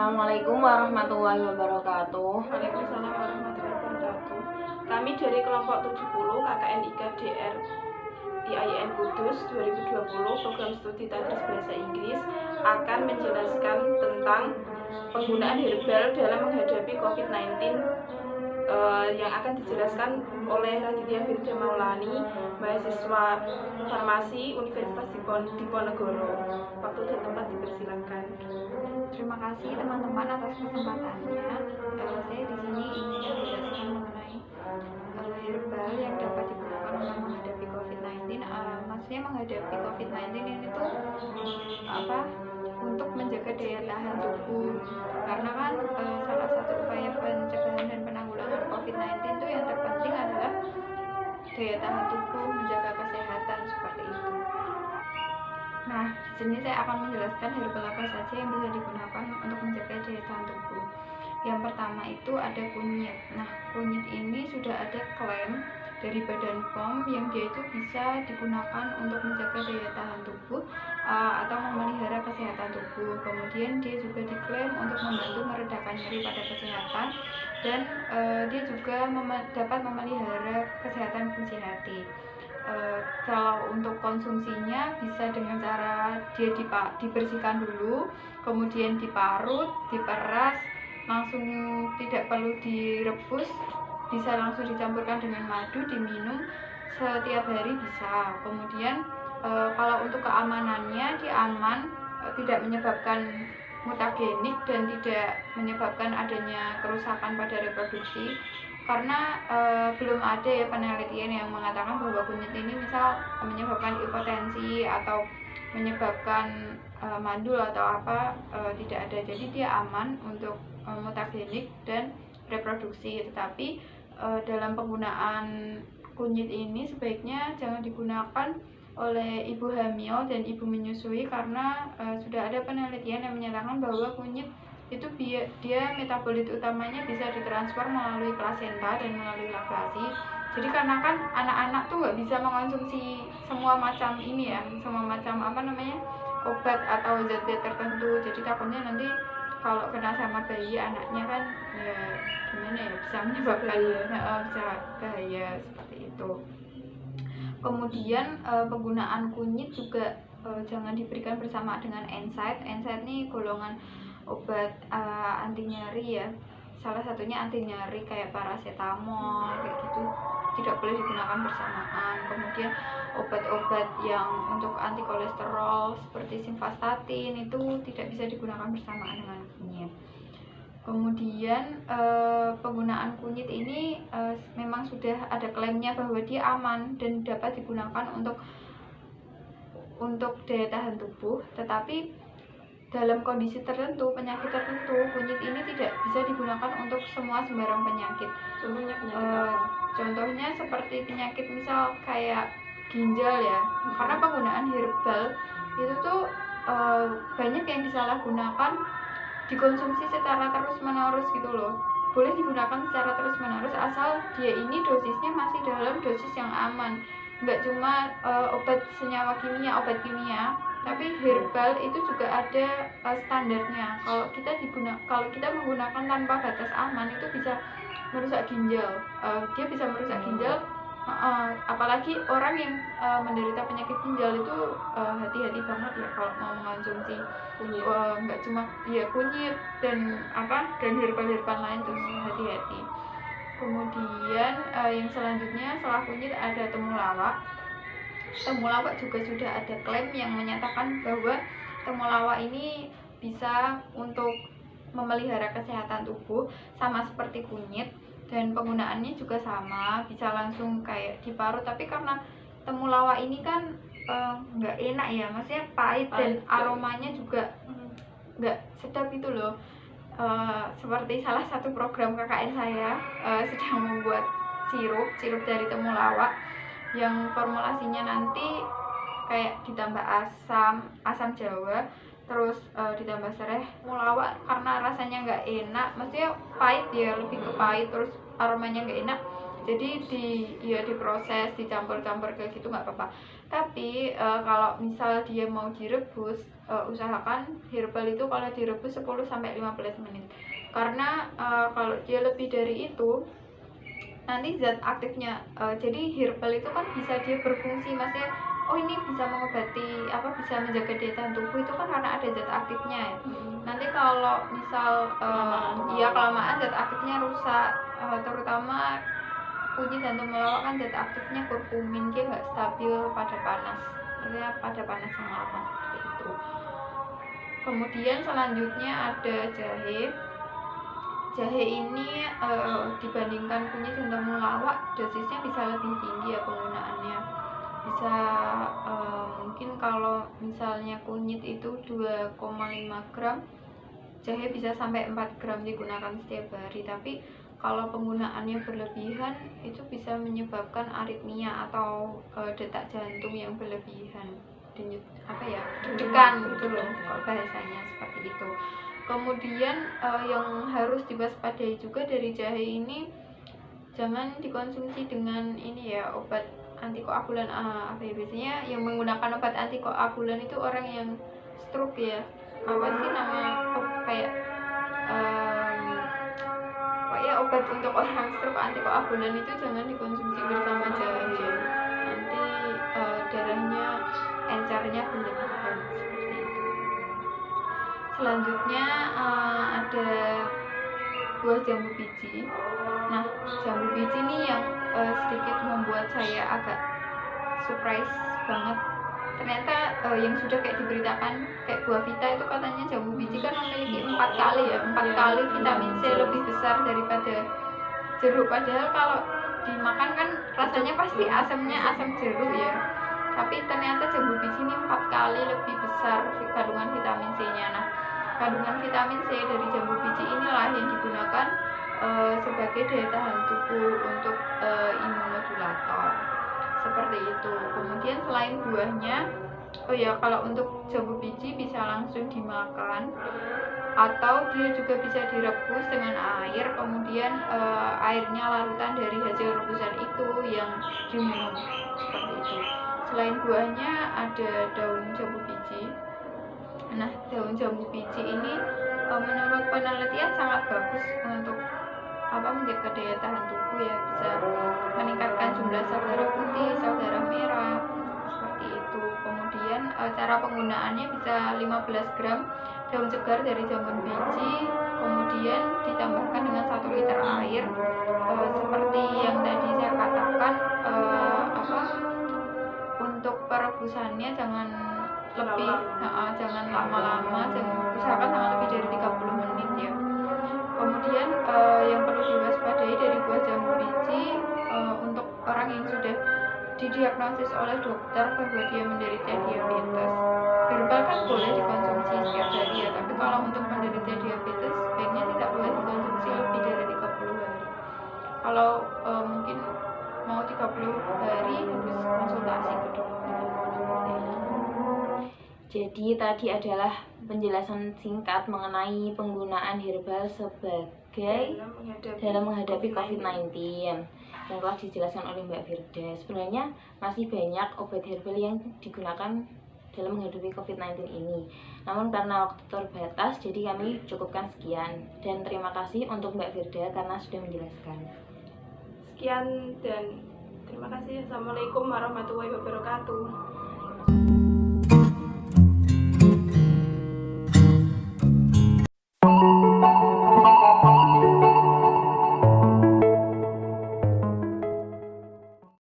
Assalamualaikum warahmatullahi wabarakatuh. Waalaikumsalam warahmatullahi wabarakatuh. Kami dari kelompok 70 KKN IKA DR IAIN Kudus 2020 program studi tadris bahasa Inggris akan menjelaskan tentang penggunaan herbal dalam menghadapi COVID-19 yang akan dijelaskan oleh Raditya Firda Maulani, mahasiswa farmasi Universitas Diponegoro. Waktu dan tempat dipersilakan. Terima kasih teman-teman atas kesempatannya. Saya di sini ingin menjelaskan mengenai herbal yang dapat digunakan untuk menghadapi COVID-19. Maksudnya menghadapi COVID-19 ini tuh untuk menjaga daya tahan tubuh. Karena kan salah satu upaya pencegahan dan penanggulangan COVID-19 itu yang terpenting adalah daya tahan tubuh, menjaga kesehatan seperti itu. Nah, di sini saya akan menjelaskan herbal apa saja yang bisa digunakan untuk menjaga daya tahan tubuh. Yang pertama itu ada kunyit. Nah, kunyit ini sudah ada klaim dari Badan POM yang dia itu bisa digunakan untuk menjaga daya tahan tubuh atau memelihara kesehatan tubuh. Kemudian dia juga diklaim untuk membantu meredakan nyeri pada kesehatan dan dia juga dapat memelihara kesehatan fungsi hati. Kalau untuk konsumsinya bisa dengan cara dia dibersihkan dulu, kemudian diparut, diperas, langsung tidak perlu direbus, bisa langsung dicampurkan dengan madu, diminum setiap hari bisa. Kemudian kalau untuk keamanannya dia aman, tidak menyebabkan mutagenik dan tidak menyebabkan adanya kerusakan pada reproduksi. Karena belum ada ya penelitian yang mengatakan bahwa kunyit ini misal menyebabkan hipotensi atau menyebabkan mandul atau apa, tidak ada. Jadi dia aman untuk mutagenik dan reproduksi. Tetapi dalam penggunaan kunyit ini sebaiknya jangan digunakan oleh ibu hamil dan ibu menyusui karena sudah ada penelitian yang menyatakan bahwa kunyit itu dia metabolit utamanya bisa ditransfer melalui plasenta dan melalui laktasi. Jadi karena kan anak-anak tuh nggak bisa mengonsumsi semua macam ini ya, semua macam obat atau zat-zat tertentu. Jadi takutnya nanti kalau kena sama bayi anaknya kan ya gimana ya, bisa menyebabkan bisa bahaya seperti itu. Kemudian penggunaan kunyit juga jangan diberikan bersama dengan NSAID. NSAID ini golongan obat anti nyeri ya, salah satunya anti nyeri kayak paracetamol kayak gitu, tidak boleh digunakan bersamaan. Kemudian obat-obat yang untuk anti kolesterol seperti simvastatin itu tidak bisa digunakan bersamaan dengan kunyit. Kemudian penggunaan kunyit ini memang sudah ada klaimnya bahwa dia aman dan dapat digunakan untuk daya tahan tubuh, tetapi dalam kondisi tertentu, penyakit tertentu, kunyit ini tidak bisa digunakan untuk semua sembarang penyakit. Contohnya seperti penyakit misal kayak ginjal ya, karena penggunaan herbal itu tuh banyak yang disalahgunakan, dikonsumsi secara terus-menerus gitu loh. Boleh digunakan secara terus-menerus asal dia ini dosisnya masih dalam dosis yang aman. Nggak cuma obat senyawa kimia, obat kimia, tapi herbal itu juga ada standarnya. Kalau kita menggunakan tanpa batas aman itu bisa merusak ginjal. Dia bisa merusak ginjal. Apalagi orang yang menderita penyakit ginjal itu hati-hati banget ya kalau mau mengonsumsi kunyit. Nggak cuma ya kunyit dan herbal lain tuh hati-hati. Kemudian yang selanjutnya setelah kunyit ada temulawak. Temulawak juga sudah ada klaim yang menyatakan bahwa temulawak ini bisa untuk memelihara kesehatan tubuh sama seperti kunyit, dan penggunaannya juga sama, bisa langsung kayak diparut. Tapi karena temulawak ini kan nggak enak ya, maksudnya pahit dan aromanya juga nggak sedap itu loh. Seperti salah satu program KKN saya sedang membuat sirup dari temulawak yang formulasinya nanti kayak ditambah asam jawa, terus ditambah serai temulawak. Karena rasanya nggak enak, maksudnya pahit ya, lebih ke pahit, terus aromanya nggak enak, Jadi diproses, dicampur-campur kayak gitu nggak apa-apa. Tapi kalau misal dia mau direbus, usahakan herbal itu kalau direbus 10-15 menit. Karena kalau dia lebih dari itu nanti zat aktifnya, jadi herbal itu kan bisa dia berfungsi, maksudnya oh ini bisa mengobati bisa menjaga daya tahan tubuh itu kan karena ada zat aktifnya ya. Nanti kalau misal kelamaan zat aktifnya rusak, terutama kunyit dan temulawak kan zat aktifnya kurkumin, dia nggak stabil pada panas, maksudnya pada panas yang lama seperti itu. Kemudian selanjutnya ada jahe. Jahe ini dibandingkan kunyit dan temulawak dosisnya bisa lebih tinggi ya penggunaannya. Bisa mungkin kalau misalnya kunyit itu 2,5 gram, jahe bisa sampai 4 gram digunakan setiap hari. Tapi kalau penggunaannya berlebihan itu bisa menyebabkan aritmia atau detak jantung yang berlebihan, deg-degan gitu loh kalau bahasanya seperti itu. Kemudian yang harus diwaspadai juga dari jahe ini, jangan dikonsumsi dengan ini ya, obat antikoagulan. Biasanya yang menggunakan obat antikoagulan itu orang yang stroke ya, kayak obat untuk orang stroke antikoagulan itu jangan dikonsumsi bersama jahe, nanti darahnya encernya berlebihan seperti itu. Selanjutnya ada buah jambu biji. Nah, jambu biji ini yang sedikit membuat saya agak surprise banget. Ternyata yang sudah kayak diberitakan kayak buah vita itu katanya jambu biji kan memiliki 4 kali vitamin C lebih besar daripada jeruk. Padahal kalau dimakan kan rasanya pasti asam jeruk ya. Tapi ternyata jambu biji ini 4 kali lebih besar kandungan vitamin C-nya. Nah, kandungan vitamin C dari jambu biji inilah yang digunakan sebagai daya tahan tubuh untuk imunomodulator seperti itu. Kemudian selain buahnya, kalau untuk jambu biji bisa langsung dimakan atau dia juga bisa direbus dengan air, kemudian airnya larutan dari hasil rebusan itu yang diminum seperti itu. Selain buahnya ada daun jambu biji. Nah, daun jambu biji ini menurut penelitian sangat bagus untuk menjaga daya tahan tubuh ya, bisa meningkatkan jumlah sel darah putih, sel darah merah seperti itu. Kemudian cara penggunaannya bisa 15 gram daun segar dari jambu biji, kemudian ditambahkan dengan 1 liter air. Seperti yang tadi saya katakan, untuk perebusannya jangan lama-lama, usahakan jangan lebih dari 30 menit ya. Kemudian yang perlu diwaspadai dari buah jambu biji, untuk orang yang sudah didiagnosis oleh dokter bahwa dia menderita diabetes, herbal kan boleh dikonsumsi setiap hari ya, tapi kalau untuk menderita diabetes sebaiknya tidak boleh dikonsumsi lebih dari 30 hari. Kalau mungkin mau 30 hari harus konsultasi ke dokter. Jadi tadi adalah penjelasan singkat mengenai penggunaan herbal sebagai dalam menghadapi COVID-19 yang telah dijelaskan oleh Mbak Firda. Sebenarnya masih banyak obat herbal yang digunakan dalam menghadapi COVID-19 ini. Namun karena waktu terbatas, jadi kami cukupkan sekian. Dan terima kasih untuk Mbak Firda karena sudah menjelaskan. Sekian dan terima kasih. Assalamualaikum warahmatullahi wabarakatuh.